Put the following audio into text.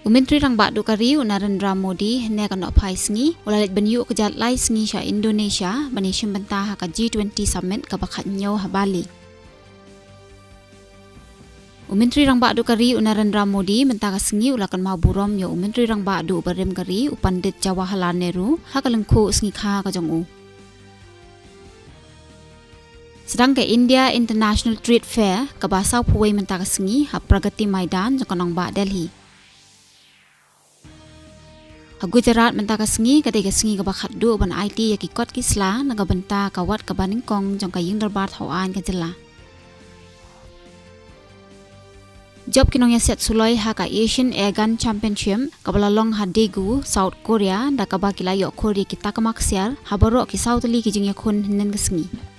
Menteri rang bak dukari Narendra Modi ne kan nok phai sngi ulalit banyu kejat lai sngi sha Indonesia bani shimbanta ka G20 summit ka bakhat nyo ha Bali. Menteri rang bak dukari Narendra Modi mentaka sngi ulakan mau burom yo Menteri rang bak du barem kari Pandit Jawaharlal Nehru ha kalengku sngi kha ka jongu. Sedang ke India International Trade Fair ka basau puwei mentaka sngi ha Pragati Maidan jangkanong bak Delhi. Gujarat mentaka sngi ketika sngi ka bakhat du ban IT yaki kot kisla naga benta kawat ka baningkong jong ka ying darbar thawaan ka jela. Job kinong ya set suloi ha ka Asian Air Gun Championship ka balalong ha Daegu South Korea da ka bakila yo Korea kita ka maksiar ha borok ki South li ki jing yakun nen ka sngi.